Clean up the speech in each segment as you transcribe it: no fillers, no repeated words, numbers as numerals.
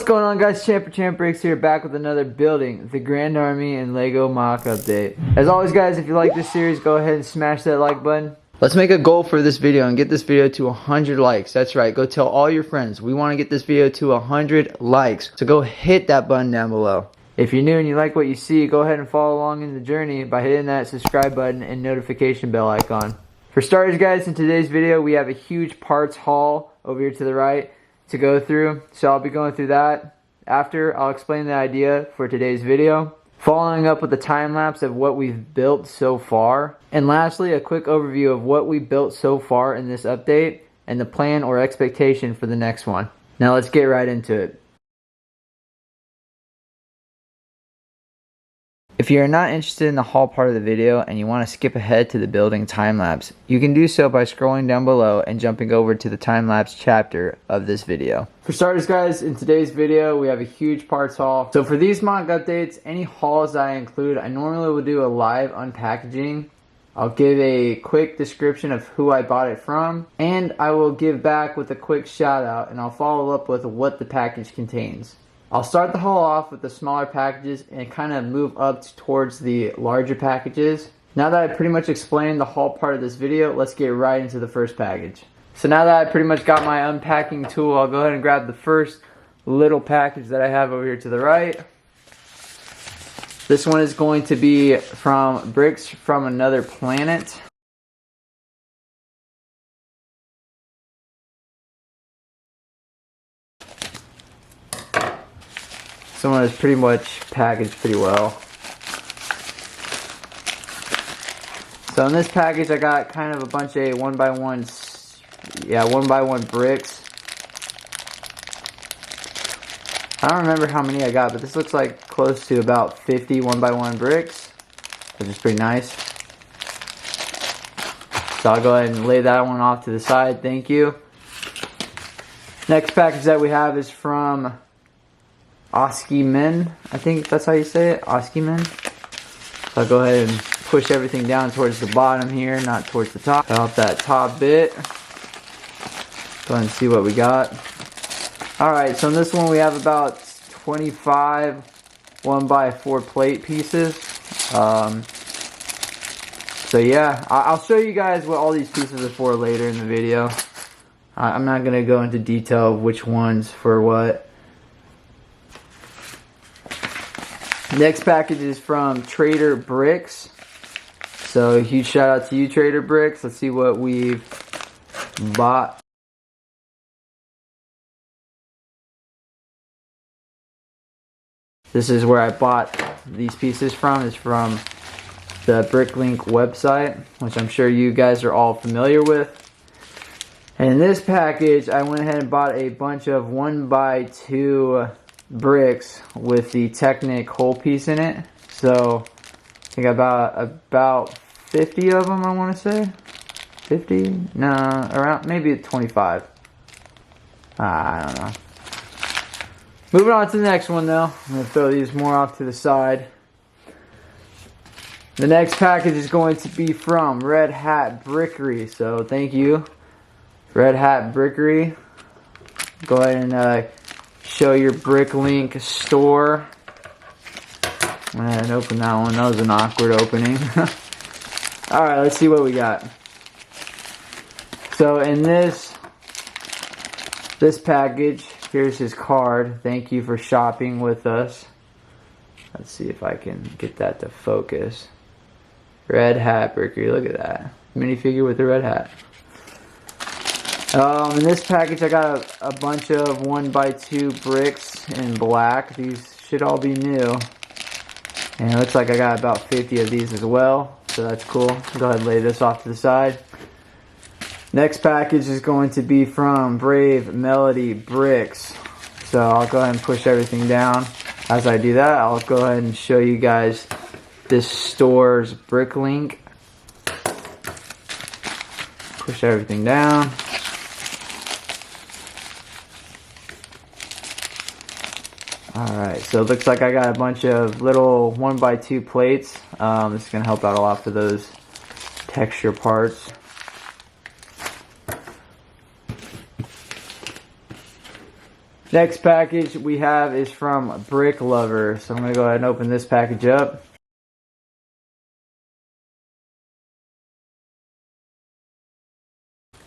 What's going on, guys? Champ Bricks here, back with another building the Grand Army and Lego mock update. As always, guys, if you like this series, go ahead and smash that like button. Let's make a goal for this video and get this video to 100 likes. That's right, go tell all your friends. We want to get this video to 100 likes, so go hit that button down below. If you're new and you like what you see, go ahead and follow along in the journey by hitting that subscribe button and notification bell icon. For starters, guys, in today's video we have a huge parts haul over here to the right to go through, so I'll be going through that. After, I'll explain the idea for today's video, following up with a time lapse of what we've built so far, and lastly a quick overview of what we built so far in this update and the plan or expectation for the next one. Now let's get right into it. If you're not interested in the haul part of the video and you want to skip ahead to the building time lapse, you can do so by scrolling down below and jumping over to the time lapse chapter of this video. For starters, guys, in today's video we have a huge parts haul. So for these mock updates, any hauls that I include, I normally will do a live unpackaging. I'll give a quick description of who I bought it from, and I will give back with a quick shout out, and I'll follow up with what the package contains. I'll start the haul off with the smaller packages and kind of move up towards the larger packages. Now that I pretty much explained the haul part of this video, let's get right into the first package. So now that I pretty much got my unpacking tool, I'll go ahead and grab the first little package that I have over here to the right. This one is going to be from Bricks from Another Planet. Someone is pretty much packaged pretty well. So in this package I got kind of a bunch of one by one bricks. I don't remember how many I got, but this looks like close to about 50 one by one bricks, which is pretty nice. So I'll go ahead and lay that one off to the side, thank you. Next package that we have is from Oskimen, I think that's how you say it, Oskimen. So I'll go ahead and push everything down towards the bottom here, not towards the top. Off that top bit. Go ahead and see what we got. Alright, so in this one we have about 25 1x4 plate pieces. So yeah, I'll show you guys what all these pieces are for later in the video. I'm not going to go into detail of which ones for what. Next package is from Trader Bricks. So a huge shout out to you, Trader Bricks. Let's see what we've bought. This is where I bought these pieces from. It's from the Bricklink website, which I'm sure you guys are all familiar with. And in this package, I went ahead and bought a bunch of 1x2 bricks with the Technic hole piece in it. So I think about 50 of them, I want to say. 50? No, around maybe 25. I don't know. Moving on to the next one though. I'm going to throw these more off to the side. The next package is going to be from Red Hat Brickery. So thank you, Red Hat Brickery. Go ahead and show your Bricklink store. And open that one. That was an awkward opening. Alright, let's see what we got. So in this package, here's his card. Thank you for shopping with us. Let's see if I can get that to focus. Red Hat Brickery, look at that. Minifigure with the red hat. In this package I got a bunch of 1x2 bricks in black. These should all be new. And it looks like I got about 50 of these as well. So that's cool. Go ahead and lay this off to the side. Next package is going to be from Brave Melody Bricks. So I'll go ahead and push everything down. As I do that, I'll go ahead and show you guys this store's Bricklink. Push everything down. Alright, so it looks like I got a bunch of little 1x2 plates. This is going to help out a lot for those texture parts. Next package we have is from Brick Lover. So I'm going to go ahead and open this package up.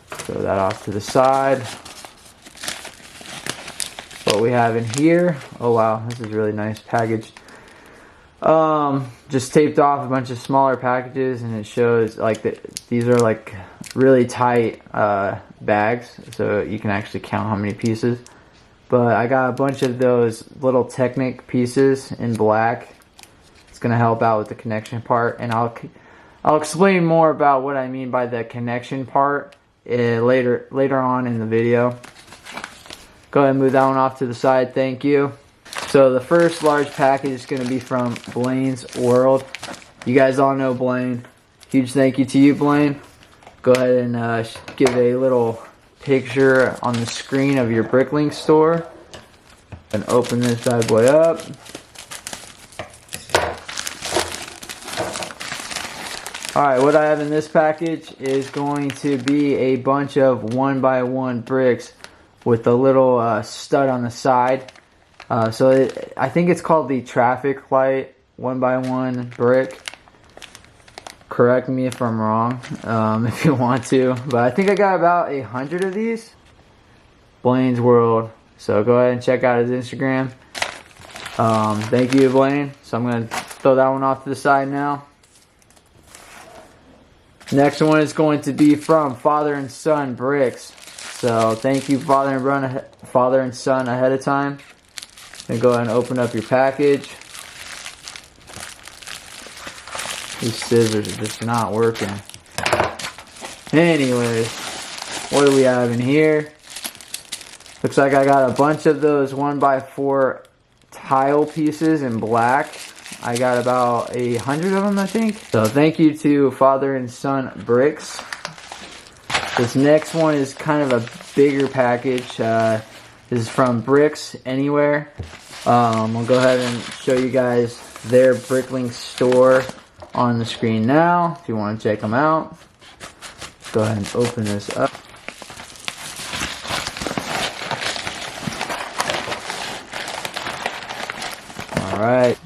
Throw that off to the side. What we have in here, oh wow, this is really nice package. Just taped off a bunch of smaller packages, and it shows like these are like really tight bags, so you can actually count how many pieces. But I got a bunch of those little Technic pieces in black. It's gonna help out with the connection part, and I'll explain more about what I mean by the connection part later on in the video. Go ahead and move that one off to the side, thank you. So the first large package is going to be from Blaine's World. You guys all know Blaine. Huge thank you to you, Blaine. Go ahead and give a little picture on the screen of your Bricklink store. And open this bad boy up. Alright, what I have in this package is going to be a bunch of 1x1 bricks with a little stud on the side. I think it's called the traffic light 1x1 brick. Correct me if I'm wrong, if you want to. But I think I got about 100 of these. Blaine's World. So go ahead and check out his Instagram. Thank you, Blaine. So I'm going to throw that one off to the side now. Next one is going to be from Father and Son Bricks. So thank you, Father and Son, ahead of time. And go ahead and open up your package. These scissors are just not working. Anyways, what do we have in here? Looks like I got a bunch of those 1x4 tile pieces in black. I got about 100 of them, I think. So thank you to Father and Son Bricks. This next one is kind of a bigger package. This is from Bricks Anywhere. We'll go ahead and show you guys their Bricklink store on the screen now if you want to check them out. Go ahead and open this up. Alright,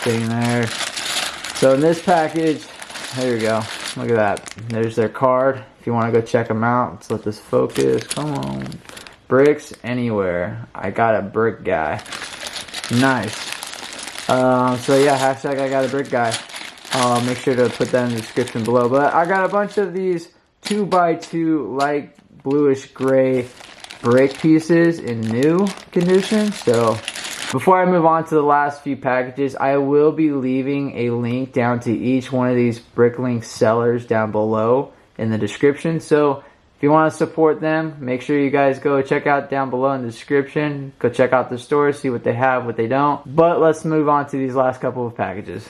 staying there. So in this package, there you go. Look at that. There's their card. If you want to go check them out, let's let this focus. Come on. Bricks Anywhere. I got a brick guy. Nice. So yeah, hashtag I got a brick guy. I'll make sure to put that in the description below. But I got a bunch of these 2x2 light bluish gray brick pieces in new condition. So before I move on to the last few packages, I will be leaving a link down to each one of these Bricklink sellers down below in the description. So if you want to support them, make sure you guys go check out down below in the description. Go check out the store, see what they have, what they don't. But let's move on to these last couple of packages.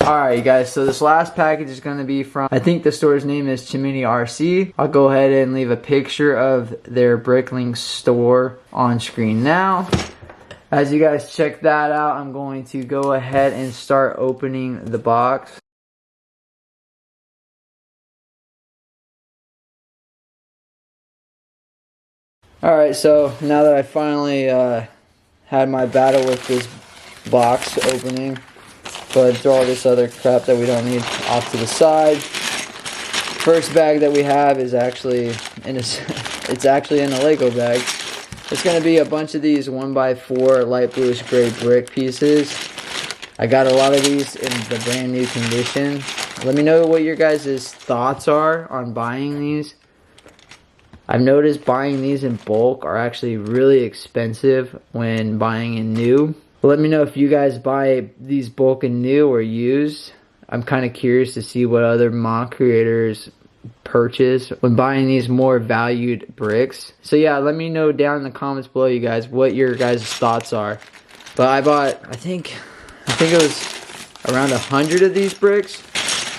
Alright, you guys, so this last package is going to be from, I think the store's name is Chimney RC. I'll go ahead and leave a picture of their Bricklink store on screen now. As you guys check that out, I'm going to go ahead and start opening the box. Alright, so now that I finally had my battle with this box opening, go ahead and throw all this other crap that we don't need off to the side. First bag that we have is actually it's actually in a Lego bag. It's going to be a bunch of these 1x4 light bluish gray brick pieces. I got a lot of these in the brand new condition. Let me know what your guys' thoughts are on buying these. I've noticed buying these in bulk are actually really expensive when buying in new. Let me know if you guys buy these bulk and new or used. I'm kind of curious to see what other mock creators purchase when buying these more valued bricks. So yeah, let me know down in the comments below, you guys, what your guys' thoughts are. But I bought, I think it was around 100 of these bricks.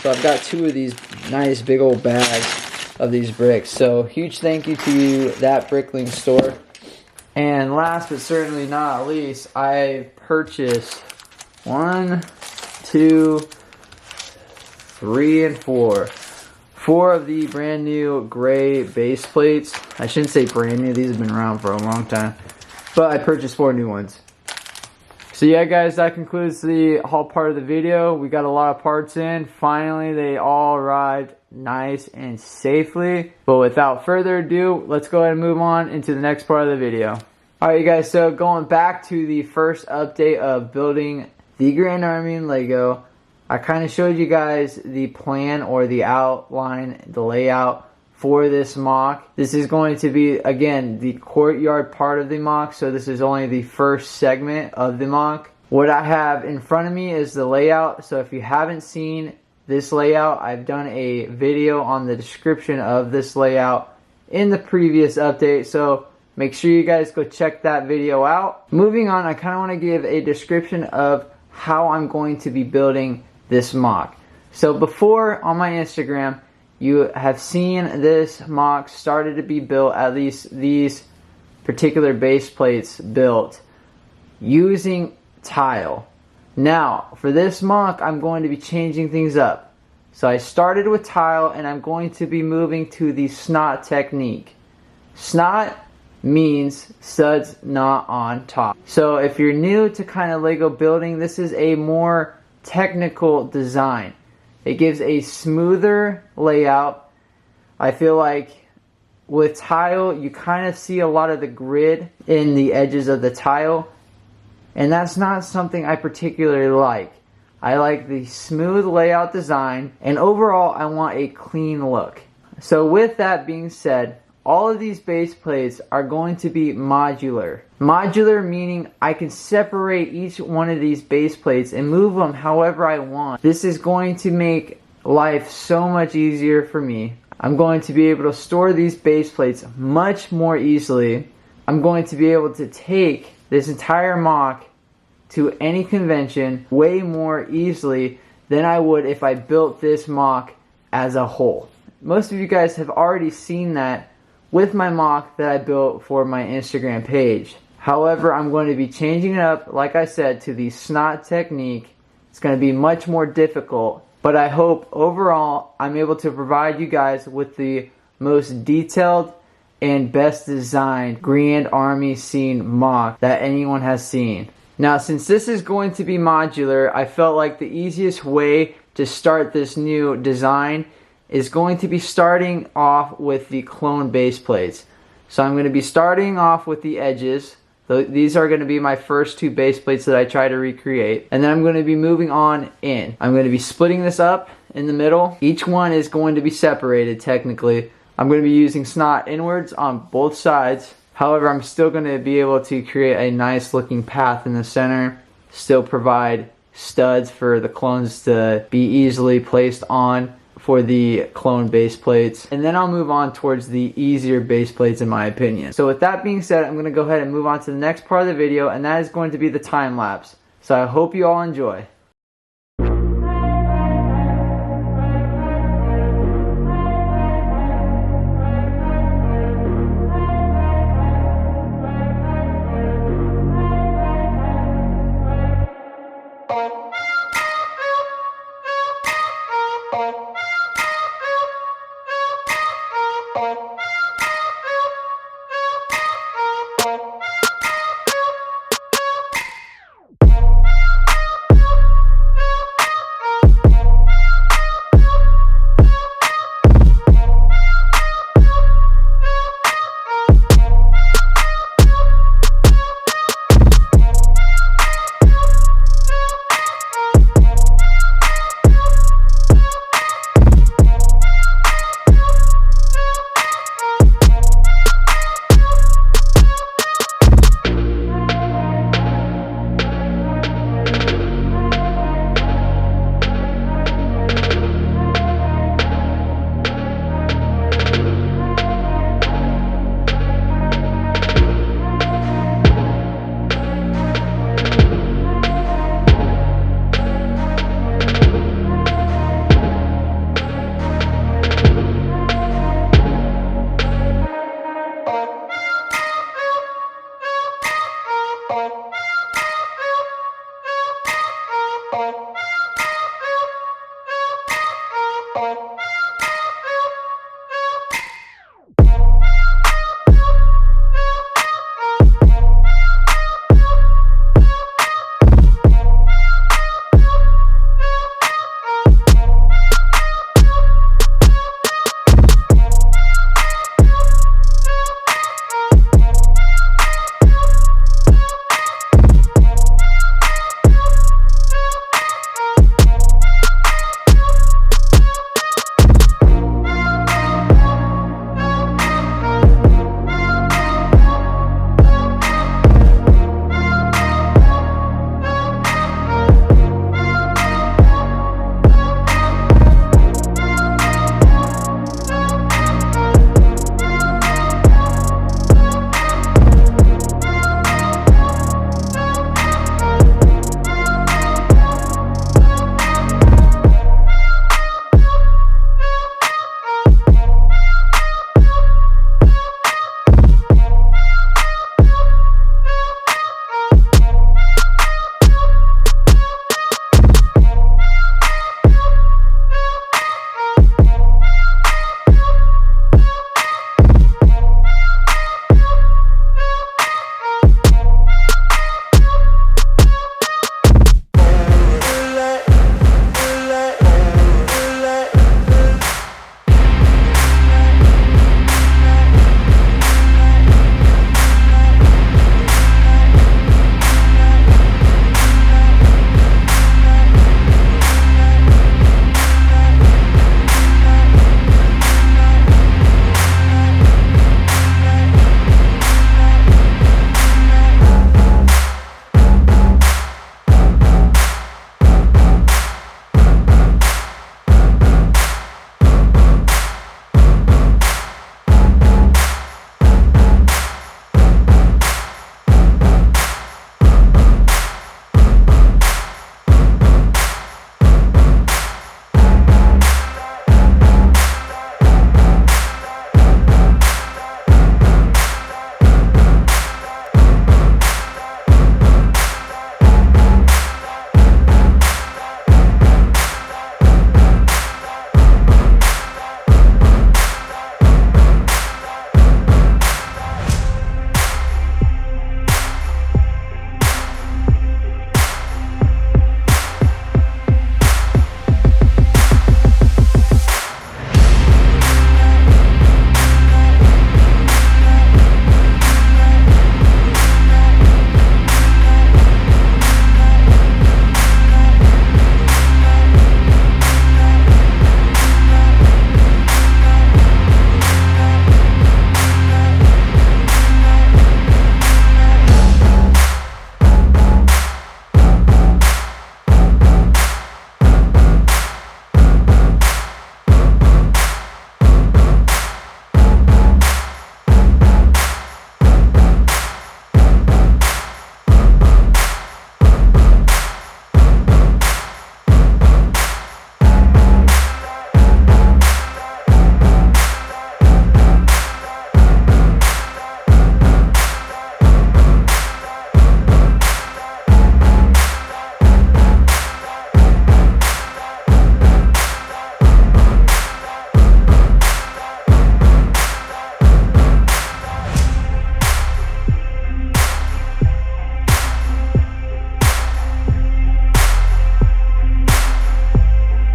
So I've got 2 of these nice big old bags of these bricks. So huge thank you to that Bricklink store. And last but certainly not least, I purchased 1, 2, 3, and 4 4 of the brand new gray base plates. I shouldn't say brand new, these have been around for a long time, but I purchased 4 new ones. So yeah guys, that concludes the haul part of the video. We got a lot of parts in. Finally, they all arrived nice and safely. But without further ado, let's go ahead and move on into the next part of the video. Alright you guys, so going back to the first update of building the Grand Army in Lego, I kind of showed you guys the plan or the outline, the layout for this MOC. This is going to be, again, the courtyard part of the MOC, so this is only the first segment of the MOC. What I have in front of me is the layout, so if you haven't seen this layout, I've done a video on the description of this layout in the previous update, so make sure you guys go check that video out. Moving on, I kind of want to give a description of how I'm going to be building this MOC. So before on my Instagram, you have seen this MOC started to be built, at least these particular base plates built using tile. Now for this MOC, I'm going to be changing things up. So I started with tile and I'm going to be moving to the SNOT technique. SNOT means studs not on top. So if you're new to kind of Lego building, this is a more technical design. It gives a smoother layout. I feel like with tile, you kind of see a lot of the grid in the edges of the tile, and that's not something I particularly like. I like the smooth layout design, and overall I want a clean look. So with that being said, all of these base plates are going to be modular. Modular meaning I can separate each one of these base plates and move them however I want. This is going to make life so much easier for me. I'm going to be able to store these base plates much more easily. I'm going to be able to take this entire MOC to any convention way more easily than I would if I built this MOC as a whole. Most of you guys have already seen that with my MOC that I built for my Instagram page. However, I'm going to be changing it up, like I said, to the SNOT technique. It's going to be much more difficult, but I hope overall I'm able to provide you guys with the most detailed and best designed Grand Army scene MOC that anyone has seen. Now, since this is going to be modular, I felt like the easiest way to start this new design is going to be starting off with the clone base plates. So I'm going to be starting off with the edges. These are going to be my first 2 base plates that I try to recreate. And then I'm going to be moving on in. I'm going to be splitting this up in the middle. Each one is going to be separated technically. I'm going to be using SNOT inwards on both sides. However, I'm still going to be able to create a nice looking path in the center. Still provide studs for the clones to be easily placed on for the clone base plates, and then I'll move on towards the easier base plates in my opinion. So with that being said, I'm going to go ahead and move on to the next part of the video, and that is going to be the time lapse. So I hope you all enjoy.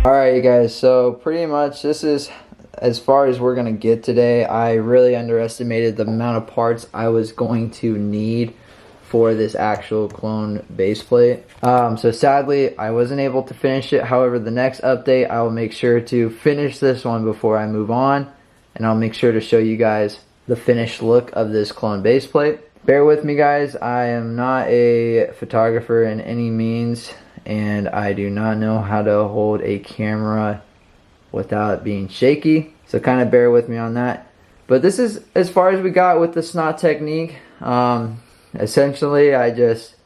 Alright you guys, so pretty much this is as far as we're going to get today. I really underestimated the amount of parts I was going to need for this actual clone baseplate. So sadly, I wasn't able to finish it. However, the next update, I will make sure to finish this one before I move on. And I'll make sure to show you guys the finished look of this clone baseplate. Bear with me guys, I am not a photographer in any means. And I do not know how to hold a camera without it being shaky, so kind of bear with me on that. But this is as far as we got with the SNOT technique. Essentially I just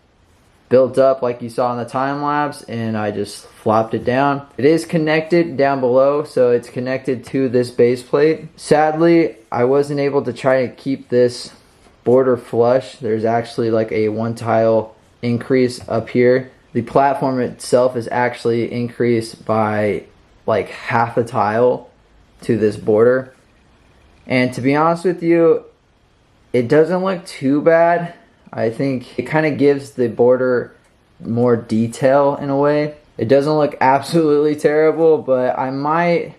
built up like you saw in the time lapse, and I just flopped it down. It is connected down below, so it's connected to this base plate. Sadly, I wasn't able to try to keep this border flush. There's actually like a 1 tile increase up here. The platform itself is actually increased by like half a tile to this border. And to be honest with you, it doesn't look too bad. I think it kind of gives the border more detail in a way. It doesn't look absolutely terrible, but I might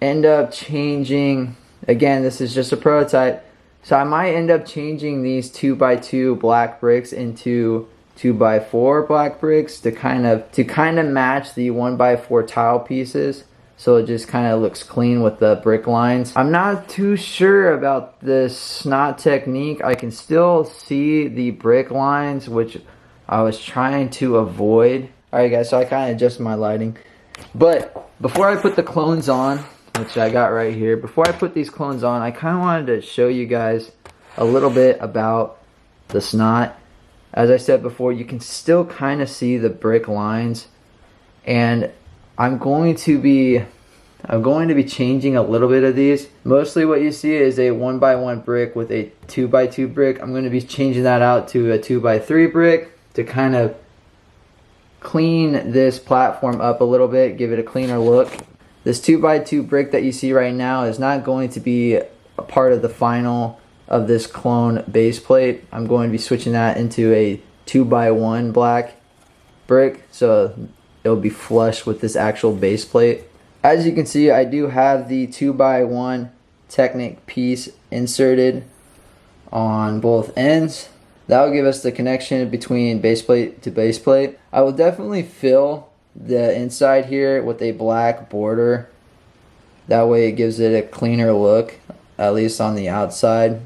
end up changing, again, this is just a prototype, so I might end up changing these 2x2 black bricks into 2x4 black bricks to kind of match the 1x4 tile pieces, so it just kind of looks clean with the brick lines. I'm not too sure about this SNOT technique. I can still see the brick lines, which I was trying to avoid. Alright guys, so I kind of adjusted my lighting. But before I put the clones on, which I got right here, before I put these clones on, I kind of wanted to show you guys a little bit about the SNOT. As I said before, you can still kind of see the brick lines, and I'm going to be changing a little bit of these. Mostly what you see is a 1x1 brick with a 2x2 brick. I'm going to be changing that out to a 2x3 brick to kind of clean this platform up a little bit, give it a cleaner look. This 2x2 brick that you see right now is not going to be a part of the final of this clone base plate. I'm going to be switching that into a 2x1 black brick, so it'll be flush with this actual base plate. As you can see, I do have the 2x1 Technic piece inserted on both ends. That will give us the connection between base plate to base plate. I will definitely fill the inside here with a black border. That way it gives it a cleaner look, at least on the outside,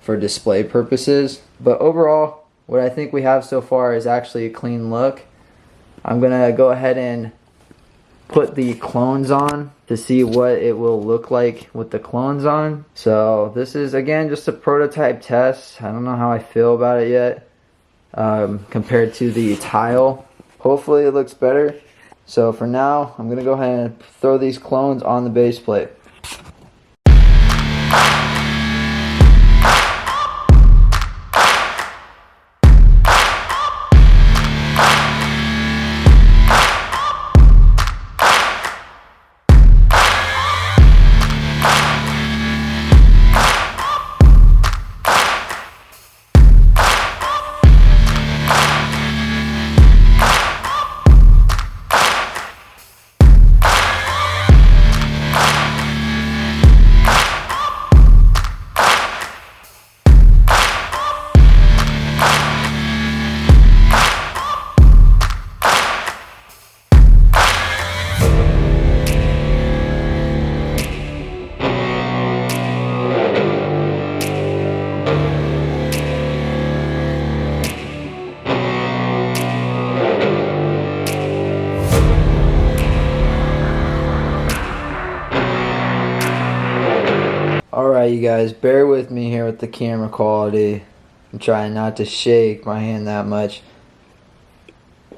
for display purposes. But overall, what I think we have so far is actually a clean look. I'm gonna go ahead and put the clones on to see what it will look like with the clones on. So this is again just a prototype test. I don't know how I feel about it yet compared to the tile. Hopefully it looks better. So for now, I'm gonna go ahead and throw these clones on the base plate. Alright you guys, bear with me here with the camera quality. I'm trying not to shake my hand that much.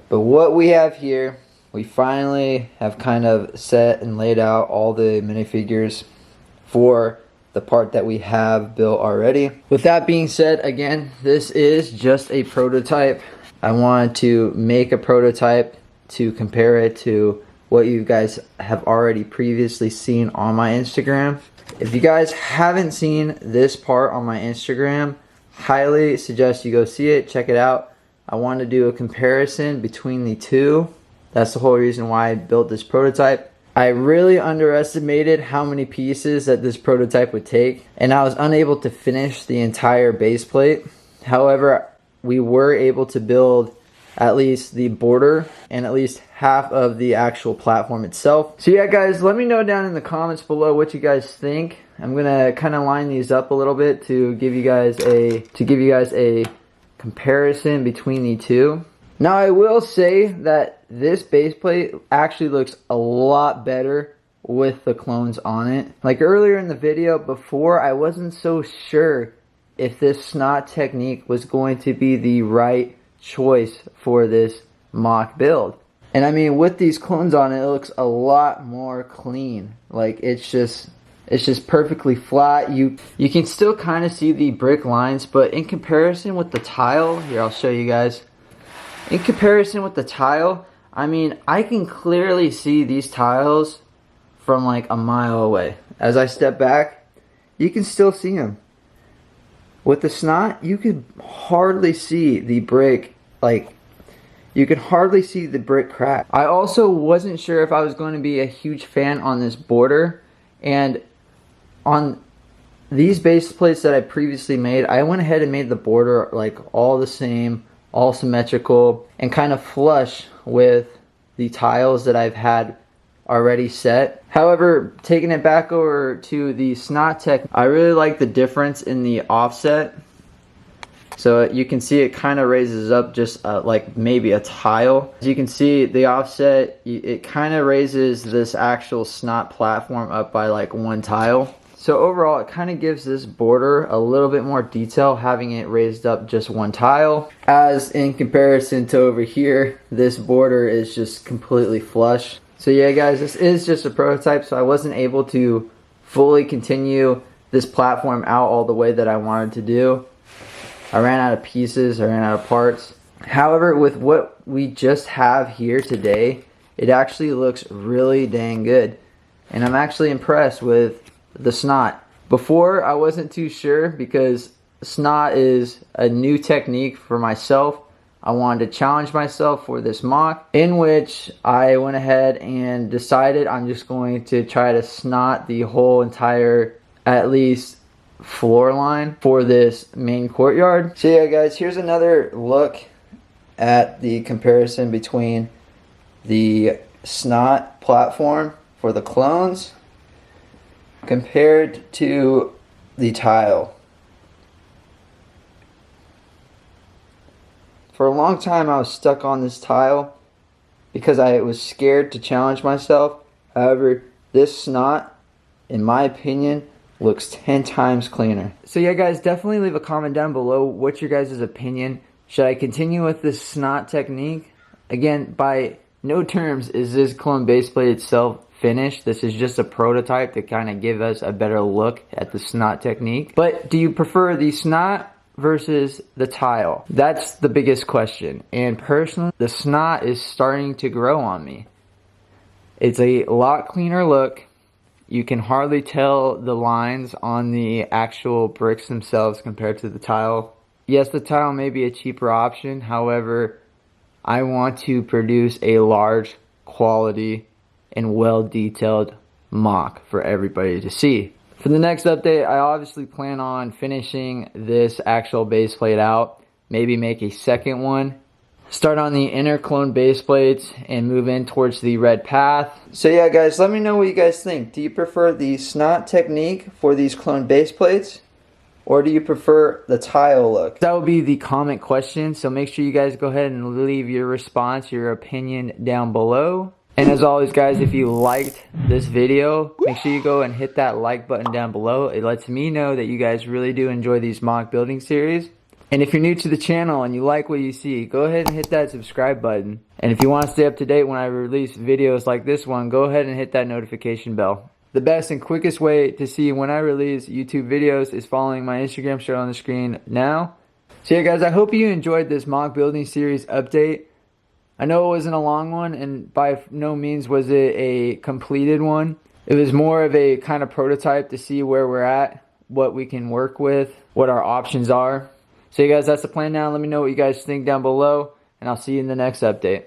But what we have here, we finally have kind of set and laid out all the minifigures for the part that we have built already. With that being said, again, this is just a prototype. I wanted to make a prototype to compare it to what you guys have already previously seen on my Instagram. If you guys haven't seen this part on my Instagram, highly suggest you go see it, check it out. I want to do a comparison between the two. That's the whole reason why I built this prototype. I really underestimated how many pieces that this prototype would take, and I was unable to finish the entire base plate. However, we were able to build at least the border and at least half of the actual platform itself. So yeah guys, let me know down in the comments below what you guys think. I'm gonna kind of line these up a little bit to give you guys a comparison between the two. Now I will say that this base plate actually looks a lot better with the clones on it. Like earlier in the video before, I wasn't so sure if this SNOT technique was going to be the right choice for this mock build. And I mean, with these clones on it, it looks a lot more clean. Like it's just perfectly flat. You can still kind of see the brick lines, but in comparison with the tile, here I'll show you guys. In comparison with the tile, I mean, I can clearly see these tiles from like a mile away. As I step back, you can still see them. With the SNOT, you could hardly see the brick, like, you could hardly see the brick crack. I also wasn't sure if I was going to be a huge fan on this border, and on these base plates that I previously made, I went ahead and made the border like all the same, all symmetrical, and kind of flush with the tiles that I've had already set. However, taking it back over to the SNOT Tech, I really like the difference in the offset. So you can see it kind of raises up just like maybe a tile. As you can see, the offset, it kind of raises this actual SNOT platform up by like one tile. So overall, it kind of gives this border a little bit more detail, having it raised up just one tile. As in comparison to over here, this border is just completely flush. So yeah guys, this is just a prototype, so I wasn't able to fully continue this platform out all the way that I wanted to do. I ran out of pieces, I ran out of parts. However, with what we just have here today, it actually looks really dang good. And I'm actually impressed with the SNOT. Before, I wasn't too sure because SNOT is a new technique for myself. I wanted to challenge myself for this mock, in which I went ahead and decided I'm just going to try to SNOT the whole entire, at least, floor line for this main courtyard. So yeah guys, here's another look at the comparison between the SNOT platform for the clones compared to the tile. For a long time I was stuck on this tile because I was scared to challenge myself. However, this SNOT, in my opinion, looks 10 times cleaner. So yeah guys, definitely leave a comment down below what's your guys' opinion. Should I continue with this SNOT technique? Again, by no terms is this clone base plate itself finished. This is just a prototype to kind of give us a better look at the SNOT technique. But do you prefer the SNOT versus the tile? That's the biggest question. And personally, the SNOT is starting to grow on me. It's a lot cleaner look. You can hardly tell the lines on the actual bricks themselves compared to the tile. Yes, the tile may be a cheaper option. However, I want to produce a large, quality, and well-detailed mock for everybody to see. For the next update, I obviously plan on finishing this actual base plate out. Maybe make a second one. Start on the inner clone base plates and move in towards the red path. So yeah guys, let me know what you guys think. Do you prefer the SNOT technique for these clone base plates, or do you prefer the tile look? That will be the comment question, so make sure you guys go ahead and leave your response, your opinion down below. And as always guys, if you liked this video, make sure you go and hit that like button down below. It lets me know that you guys really do enjoy these mock building series. And if you're new to the channel and you like what you see, go ahead and hit that subscribe button. And if you want to stay up to date when I release videos like this one, go ahead and hit that notification bell. The best and quickest way to see when I release YouTube videos is following my Instagram shown on the screen now. So yeah guys, I hope you enjoyed this mock building series update. I know it wasn't a long one, and by no means was it a completed one. It was more of a kind of prototype to see where we're at, what we can work with, what our options are. So you guys, that's the plan now. Let me know what you guys think down below, and I'll see you in the next update.